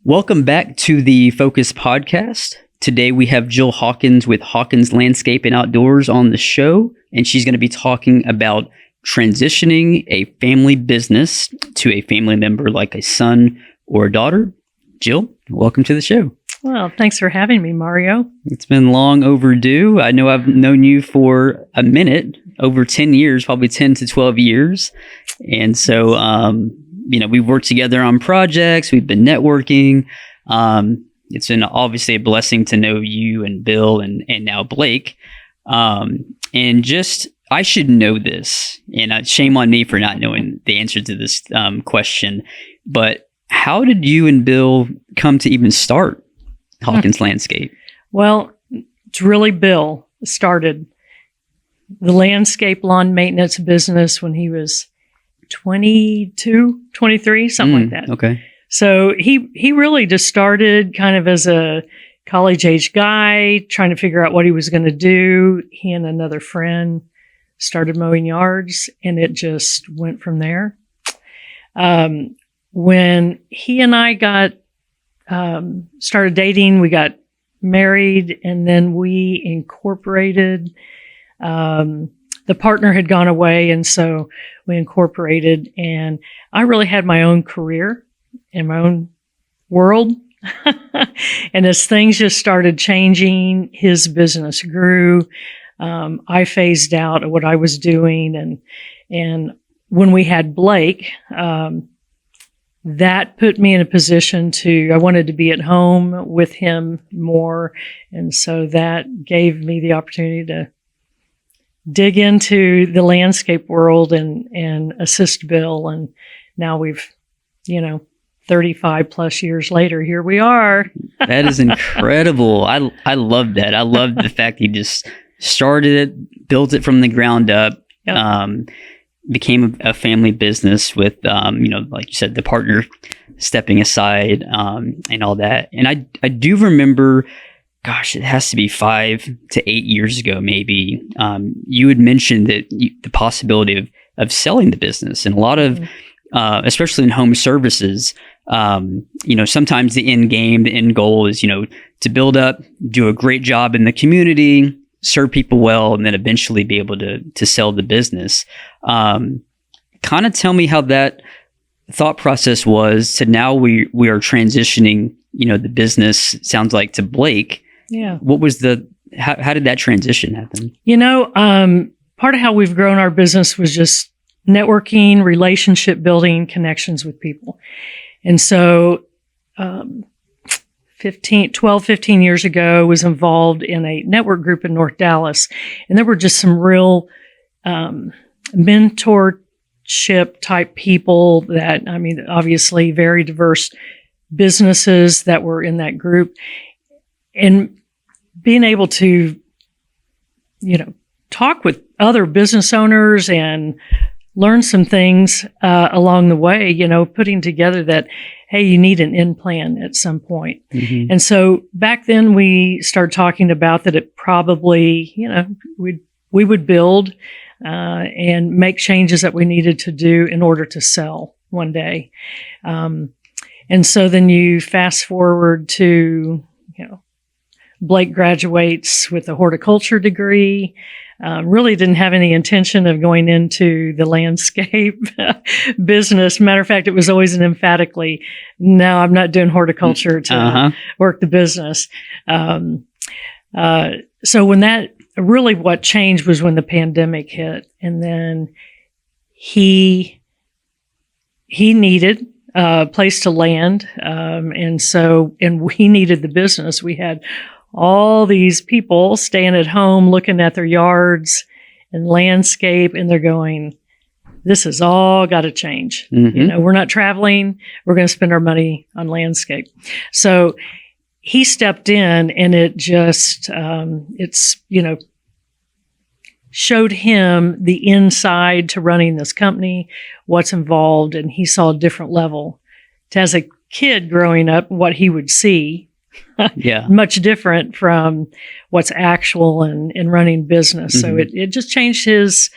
Welcome back to the Focus Podcast. Today we have Jill Hawkins with Hawkins Landscape Outdoors on the show, and she's going to be talking about transitioning a family business to a family member like a son or a daughter. Jill, welcome to the show. Well, thanks for having me, Mario. It's been long overdue. I know I've known you for a minute, over 10 years, probably 10 to 12 years. And so, we've worked together on projects. We've been networking. It's been obviously a blessing to know you and Bill and now Blake. And just, I should know this, and shame on me for not knowing the answer to this question. But how did you and Bill come to even start Hawkins Landscape? Well, it's really Bill started the landscape lawn maintenance business when he was 22, 23, something like that. Okay. So he really just started kind of as a college-age guy, trying to figure out what he was going to do. He and another friend started mowing yards, and it just went from there. When he and I got started dating, we got married, and then we incorporated. The partner had gone away, and so we incorporated, and I really had my own career in my own world. And as things just started changing, his business grew. I phased out of what I was doing, and when we had Blake, that put me in a position I wanted to be at home with him more, and so that gave me the opportunity to dig into the landscape world and assist Bill. And now we've, 35 plus years later, here we are. That is incredible. I love that. I love the fact he just started it, built it from the ground up, became a family business with, like you said, the partner stepping aside, and all that. And I do remember, gosh, it has to be 5 to 8 years ago, maybe. You had mentioned that the possibility of selling the business, and a lot of, especially in home services, sometimes the end game, the end goal is, to build up, do a great job in the community, serve people well, and then eventually be able to sell the business. Kind of tell me how that thought process was to now we are transitioning, the business, it sounds like, to Blake. Yeah. What was how did that transition happen? Part of how we've grown our business was just networking, relationship building, connections with people. And so 15 years ago, was involved in a network group in North Dallas. And there were just some real mentorship type people that, obviously very diverse businesses that were in that group. And being able to, talk with other business owners and learn some things along the way, putting together that, hey, you need an end plan at some point. Mm-hmm. And so back then we started talking about that it probably, we would build and make changes that we needed to do in order to sell one day. And so then you fast forward to, Blake graduates with a horticulture degree. Really didn't have any intention of going into the landscape business. Matter of fact, it was always an emphatically, no, I'm not doing horticulture to work the business. So when what changed was when the pandemic hit, and then he needed a place to land. And we needed the business. We had all these people staying at home, looking at their yards and landscape, and they're going, this has all got to change. Mm-hmm. We're not traveling. We're going to spend our money on landscape. So he stepped in, and it just, showed him the inside to running this company, what's involved, and he saw a different level. As a kid growing up, what he would see, much different from what's actual in running business. Mm-hmm. So it just changed his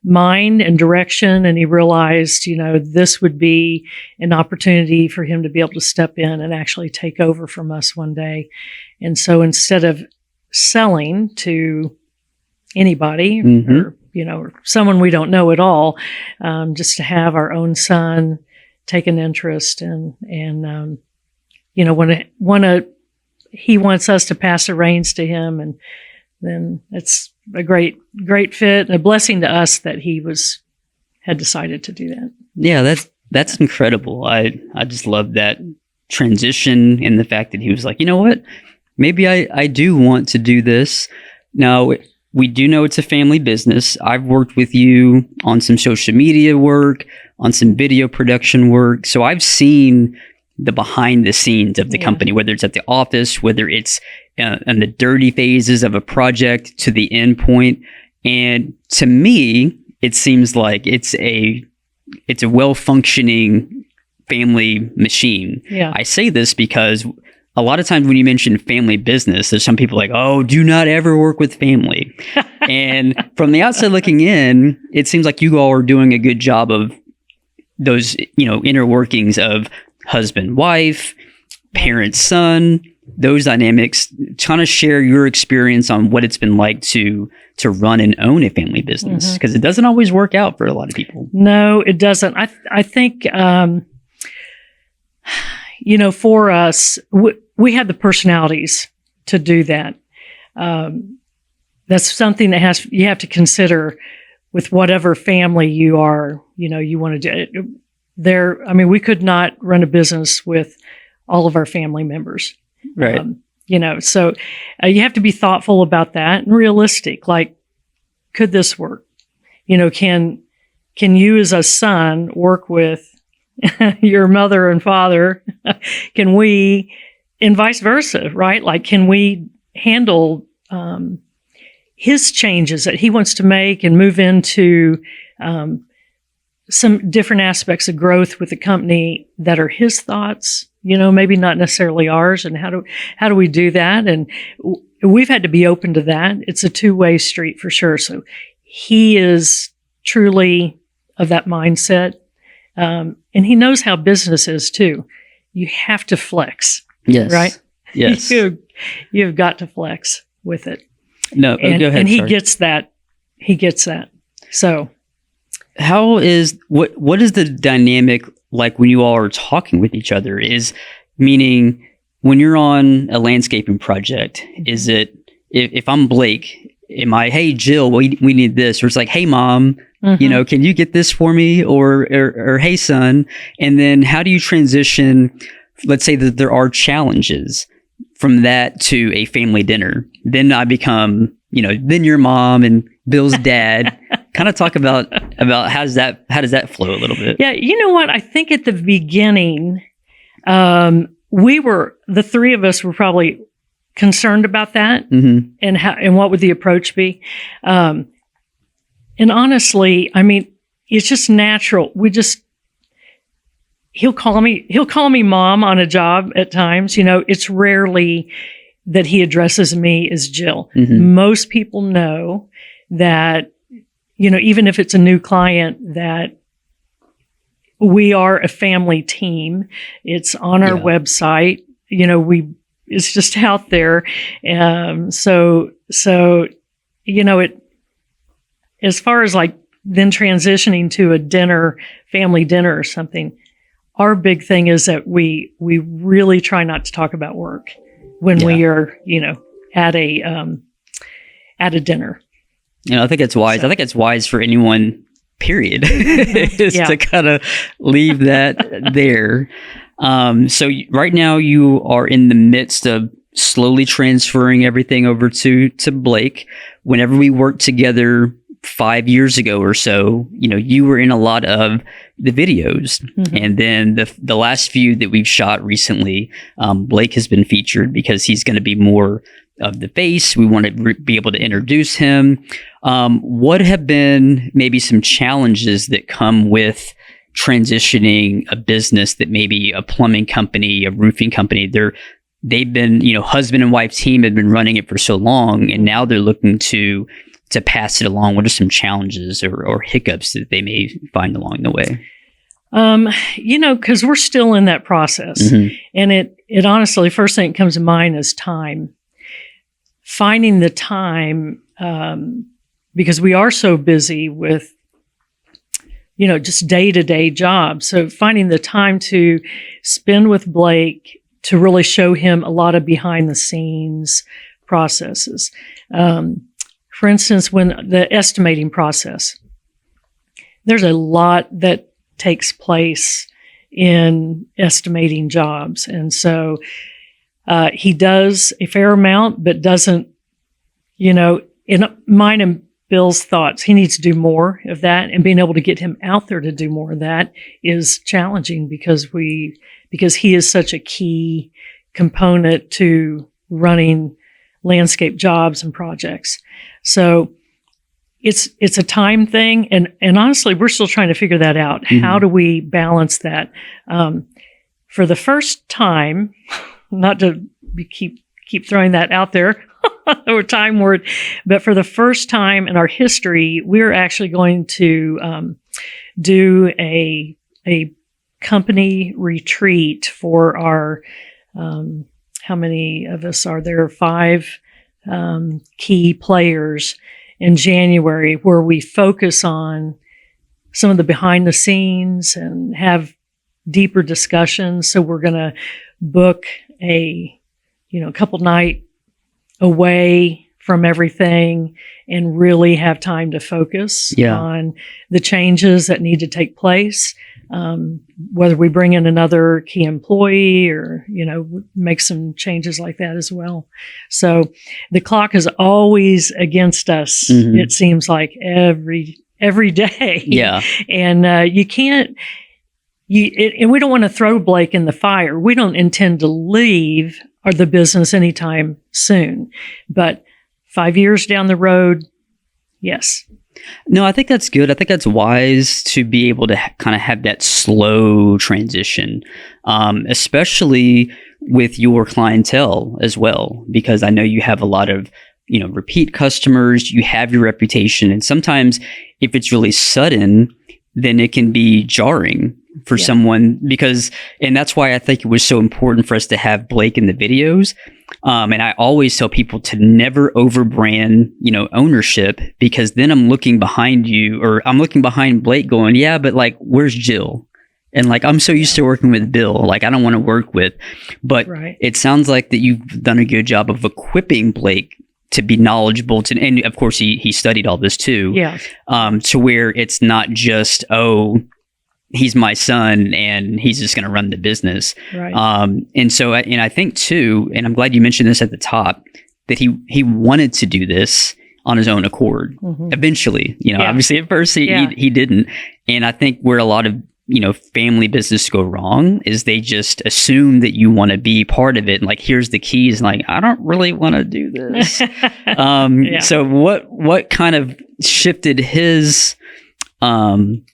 mind and direction. And he realized, this would be an opportunity for him to be able to step in and actually take over from us one day. And so instead of selling to anybody or someone we don't know at all, just to have our own son take an interest and he wants us to pass the reins to him, and then it's a great fit and a blessing to us that he had decided to do that. Yeah, that's incredible. I just love that transition and the fact that he was like, you know what, maybe I do want to do this. Now, we do know it's a family business. I've worked with you on some social media work, on some video production work. So I've seen the behind the scenes of the company, whether it's at the office, whether it's in the dirty phases of a project to the end point. And to me, it seems like it's a well-functioning family machine. Yeah. I say this because a lot of times when you mention family business, there's some people like, oh, do not ever work with family. And from the outside looking in, it seems like you all are doing a good job of those, inner workings of husband, wife, parent, son, those dynamics, trying to share your experience on what it's been like to run and own a family business, because it doesn't always work out for a lot of people. No, it doesn't. I think, for us, we have the personalities to do that. That's something that you have to consider with whatever family you are, you want to do. We could not run a business with all of our family members. Right. So you have to be thoughtful about that and realistic. Like, could this work? Can you as a son work with your mother and father? Can we, and vice versa, right? Like, can we handle his changes that he wants to make and move into some different aspects of growth with the company that are his thoughts, maybe not necessarily ours, and how do we do that? And we've had to be open to that. It's a two-way street for sure. So he is truly of that mindset. And he knows how business is too. You have to flex. Yes. Right? Yes. You've got to flex with it. No, go ahead. And he gets that. He gets that. So what is the dynamic like when you all are talking with each other? Meaning when you're on a landscaping project, is it, if I'm Blake, am I, hey, Jill, we need this? Or it's like, hey, mom, can you get this for me? Or hey, son. And then how do you transition? Let's say that there are challenges from that to a family dinner. Then I become, then your mom and Bill's dad. Kind of talk about how does that flow a little bit? Yeah, you know what? I think at the beginning, the three of us were probably concerned about that, and what would the approach be. And honestly, it's just natural. He'll call me mom on a job at times. It's rarely that he addresses me as Jill. Most people know that, even if it's a new client, that we are a family team. It's on our website. It's just out there. So it, as far as like then transitioning to a family dinner or something, our big thing is that we really try not to talk about work when we are, at a dinner. I think it's wise. I think it's wise for anyone, period, is to kind of leave that there. So right now you are in the midst of slowly transferring everything over to Blake. Whenever we worked together 5 years ago or so, you were in a lot of the videos. And then the last few that we've shot recently, Blake has been featured because he's going to be more of the face. We want to be able to introduce him. What have been maybe some challenges that come with transitioning a business that maybe a plumbing company, a roofing company, they've been, husband and wife team have been running it for so long, and now they're looking to to pass it along? What are some challenges or hiccups that they may find along the way? Because we're still in that process. Mm-hmm. And it honestly, first thing that comes to mind is time. Finding the time, because we are so busy with, just day-to-day jobs. So finding the time to spend with Blake to really show him a lot of behind-the-scenes processes. For instance, when the estimating process, there's a lot that takes place in estimating jobs. And so he does a fair amount, but doesn't, in mine and Bill's thoughts, he needs to do more of that, and being able to get him out there to do more of that is challenging because he is such a key component to running landscape jobs and projects. So it's a time thing. And honestly, we're still trying to figure that out. Mm-hmm. How do we balance that? For the first time, not to keep throwing that out there, or time word, but for the first time in our history, we're actually going to do a company retreat for our, how many of us are there? 5 key players in January, where we focus on some of the behind the scenes and have deeper discussions. So we're going to book a couple night away from everything and really have time to focus on the changes that need to take place. Whether we bring in another key employee or, make some changes like that as well. So the clock is always against us. Mm-hmm. It seems like every day. Yeah. And you can't, and we don't want to throw Blake in the fire. We don't intend to leave the business anytime soon, but 5 years down the road, yes. No, I think that's good. I think that's wise to be able to kind of have that slow transition, especially with your clientele as well, because I know you have a lot of, repeat customers, you have your reputation. And sometimes if it's really sudden, then it can be jarring for someone and that's why I think it was so important for us to have Blake in the videos. And I always tell people to never overbrand, ownership, because then I'm looking behind you, or I'm looking behind Blake going, yeah, but like, where's Jill? And like, I'm so used to working with Bill, like I don't want to work with, but It sounds like that you've done a good job of equipping Blake to be knowledgeable and of course he studied all this too. Yeah. To where it's not just, he's my son and he's just going to run the business. Right. And so, and I think too, and I'm glad you mentioned this at the top, that he wanted to do this on his own accord. Mm-hmm. Eventually, obviously at first he didn't. And I think where a lot of, family business go wrong is they just assume that you want to be part of it. And like, here's the keys. And like, I don't really want to do this. So what kind of shifted his, want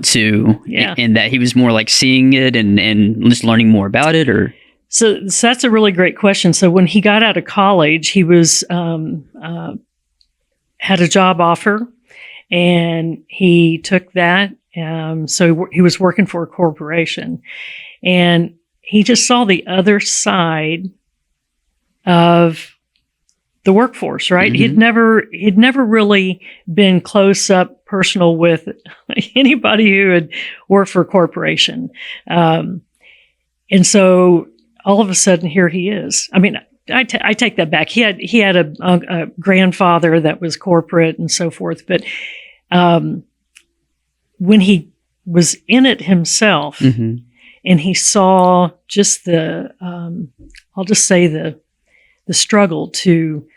to, and that he was more like seeing it and just learning more about it, or? So that's a really great question. So when he got out of college, he was, had a job offer and he took that. So he was working for a corporation and he just saw the other side of the workforce, right? Mm-hmm. He'd never really been close up personal with anybody who had worked for a corporation. And so all of a sudden here he is. I mean, I take that back. He had a grandfather that was corporate and so forth, but, when he was in it himself mm-hmm. and he saw just I'll just say the struggle to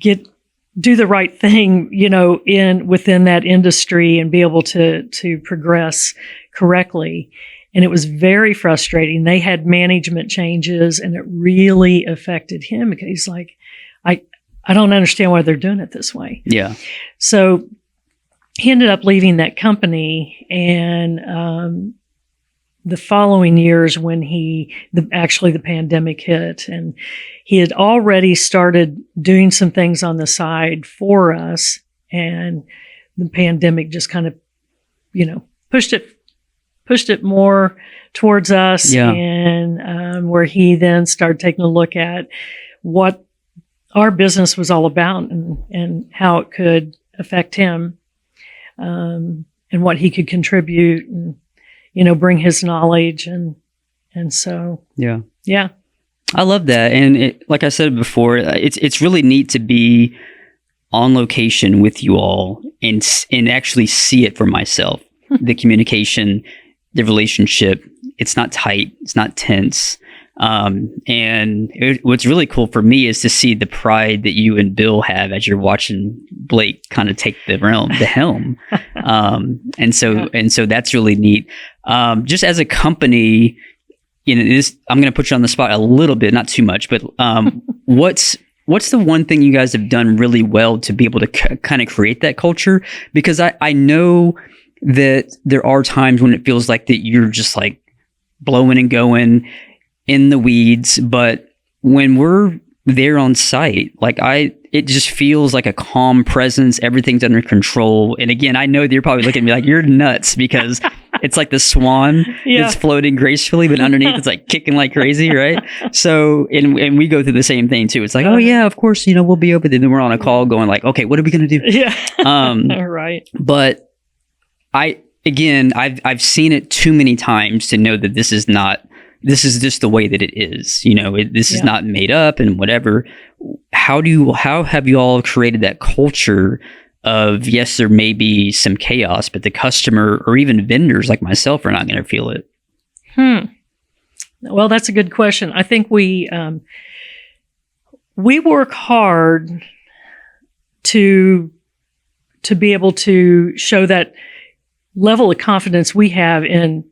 do the right thing, within that industry and be able to progress correctly. And it was very frustrating. They had management changes and it really affected him because he's like, I don't understand why they're doing it this way. Yeah. So he ended up leaving that company and the following years when actually the pandemic hit, and he had already started doing some things on the side for us, and the pandemic just kind of, pushed it more towards us, and where he then started taking a look at what our business was all about and how it could affect him, and what he could contribute and, bring his knowledge. And so, yeah. I love that. And like I said before, it's really neat to be on location with you all and actually see it for myself. The communication, the relationship, it's not tight, it's not tense. What's really cool for me is to see the pride that you and Bill have as you're watching Blake kind of take the helm. And so that's really neat. Just as a company, I'm going to put you on the spot a little bit, not too much, but what's the one thing you guys have done really well to be able to kind of create that culture? Because I know that there are times when it feels like that you're just like blowing and going in the weeds, but when we're there on site, it just feels like a calm presence. Everything's under control. And again, I know that you're probably looking at me like you're nuts because it's like the swan that's floating gracefully, but underneath it's like kicking like crazy, right? So, and we go through the same thing too. It's like, oh yeah, of course, we'll be over there. Then we're on a call going like, okay, what are we going to do? Yeah. Right. But I've seen it too many times to know that this is just the way that it is. This is not made up and whatever. How have you all created that culture of, yes, there may be some chaos, but the customer or even vendors like myself are not going to feel it? Well, that's a good question. I think we work hard to be able to show that level of confidence we have in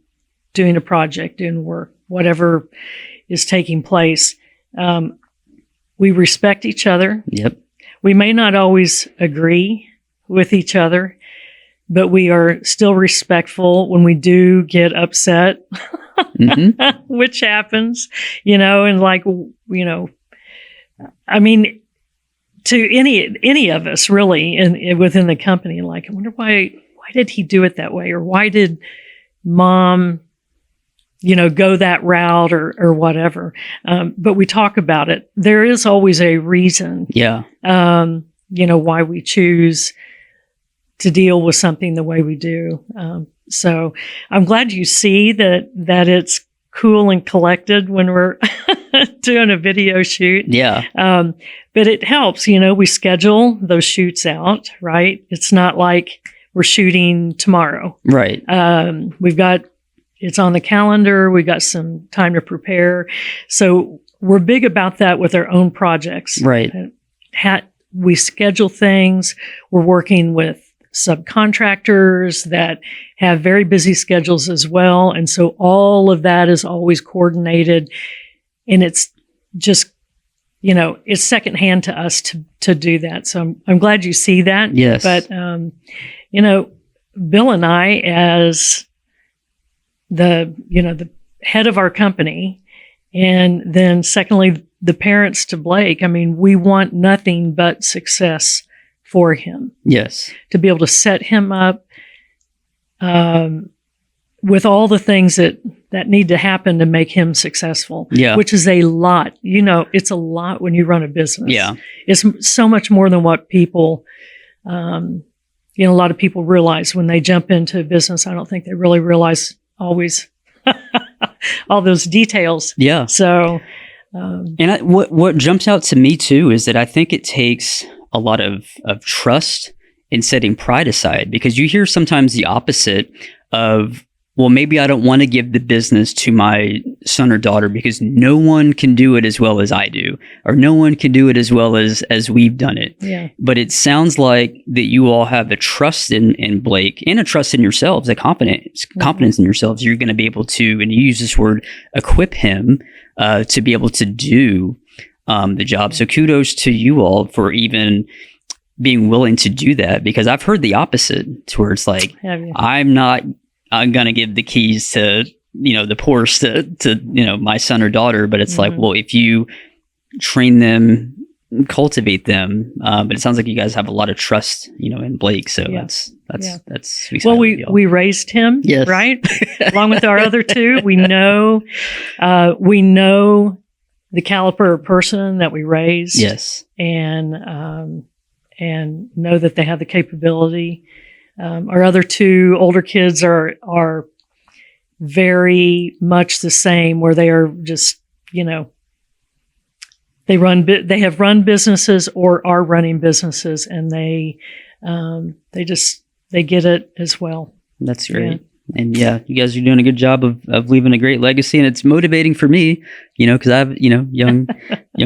doing a project, doing work, whatever is taking place. We respect each other. Yep. We may not always agree with each other, but we are still respectful when we do get upset, which happens, I mean, to any of us really within the company, I wonder why did he do it that way? Or why did mom go that route or whatever. But we talk about it. There is always a reason. Yeah. Why we choose to deal with something the way we do. So I'm glad you see that it's cool and collected when we're doing a video shoot. Yeah. But it helps, we schedule those shoots out, right? It's not like we're shooting tomorrow. Right. It's on the calendar. We got some time to prepare. So we're big about that with our own projects. Right. We schedule things. We're working with subcontractors that have very busy schedules as well. And so all of that is always coordinated. And it's just, it's secondhand to us to do that. So I'm glad you see that. Yes. But, Bill and I, as the head of our company, and then secondly, the parents to Blake, we want nothing but success for him. Yes. To be able to set him up with all the things that need to happen to make him successful. Yeah. Which is a lot. It's a lot when you run a business. Yeah. It's so much more than what people, a lot of people realize when they jump into a business. I don't think they really realize always all those details. Yeah. So, what jumps out to me too is that I think it takes a lot of trust in setting pride aside, because you hear sometimes the opposite of, well, maybe I don't want to give the business to my son or daughter because no one can do it as well as I do, or no one can do it as well as we've done it. Yeah. But it sounds like that you all have a trust in Blake and a trust in yourselves, a confidence in yourselves. You're going to be able to, and you use this word, equip him to be able to do the job. So kudos to you all for even being willing to do that, because I've heard the opposite, to where it's like, I'm going to give the keys to the poorest to my son or daughter, but it's like, well, if you train them, cultivate them, but it sounds like you guys have a lot of trust, in Blake. So that's well, we raised him, yes. Right? Along with our other two, we know the caliber of person that we raised, yes, and know that they have the capability. Our other two older kids are very much the same, where they are just, they have run businesses or are running businesses, and they get it as well. That's great. Yeah. And you guys are doing a good job of leaving a great legacy, and it's motivating for me, because I have, young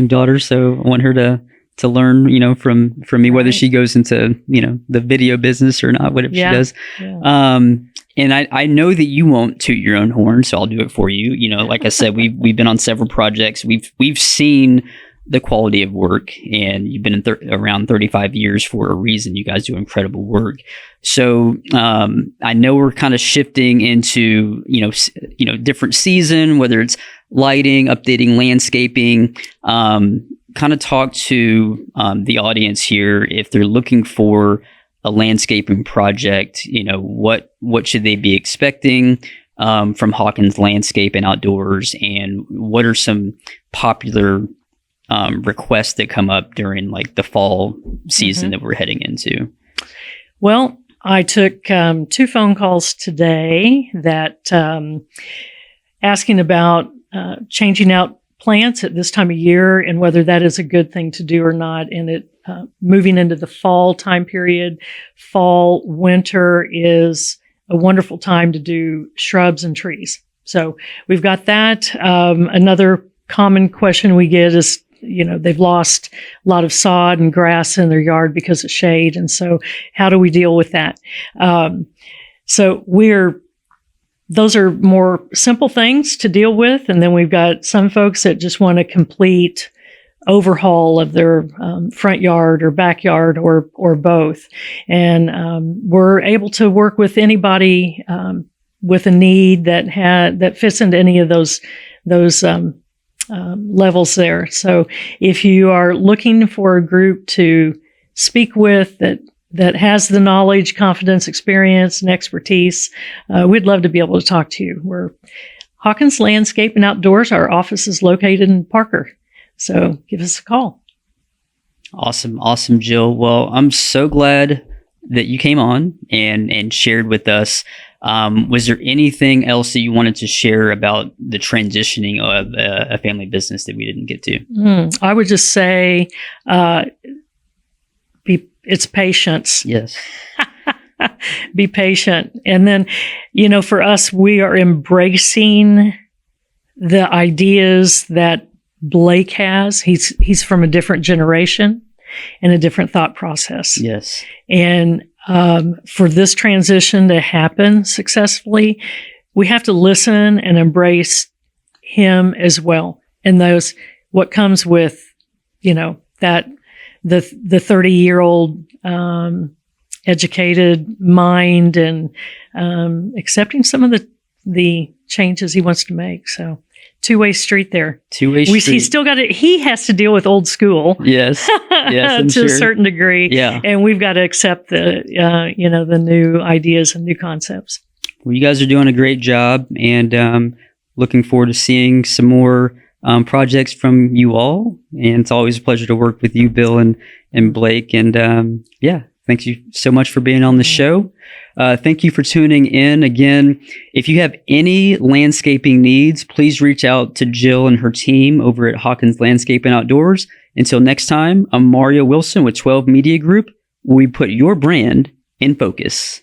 daughter. So I want her to learn, from me, whether she goes into, the video business or not, whatever she does. Yeah. And I know that you won't toot your own horn, so I'll do it for you. Like I said, we've been on several projects. We've seen the quality of work, and you've been around 35 years for a reason. You guys do incredible work. So I know we're kind of shifting into different season, whether it's lighting, updating landscaping. Kind of talk to the audience here if they're looking for a landscaping project. What should they be expecting from Hawkins Landscape and Outdoors, and what are some popular requests that come up during like the fall season that we're heading into? Well, I took 2 phone calls today that asking about changing out plants at this time of year and whether that is a good thing to do or not. And it moving into the fall time period, fall, winter is a wonderful time to do shrubs and trees. So we've got that. Another common question we get is, they've lost a lot of sod and grass in their yard because of shade. And so how do we deal with that? So those are more simple things to deal with. And then we've got some folks that just want a complete overhaul of their front yard or backyard or both. And we're able to work with anybody with a need that fits into any of those levels there. So if you are looking for a group to speak with that has the knowledge, confidence, experience, and expertise, we'd love to be able to talk to you. We're Hawkins Landscape and Outdoors. Our office is located in Parker. So give us a call. Awesome, Jill. Well, I'm so glad that you came on and shared with us. Was there anything else that you wanted to share about the transitioning of a family business that we didn't get to? I would just say, it's patience. Yes. Be patient. And then, for us, we are embracing the ideas that Blake has. He's from a different generation and a different thought process. Yes. And for this transition to happen successfully, we have to listen and embrace him as well. And what comes with, that the 30-year-old educated mind and accepting some of the changes he wants to make. So two-way street there. Two-way street. He's still got it. He has to deal with old school. Yes. Yes, to a certain degree. Yeah. And we've got to accept the new ideas and new concepts. Well, you guys are doing a great job, and looking forward to seeing some more projects from you all. And it's always a pleasure to work with you, Bill and Blake. And thank you so much for being on the show. Thank you for tuning in. Again, if you have any landscaping needs, please reach out to Jill and her team over at Hawkins Landscape and Outdoors. Until next time, I'm Mario Wilson with 12 Media Group, where we put your brand in focus.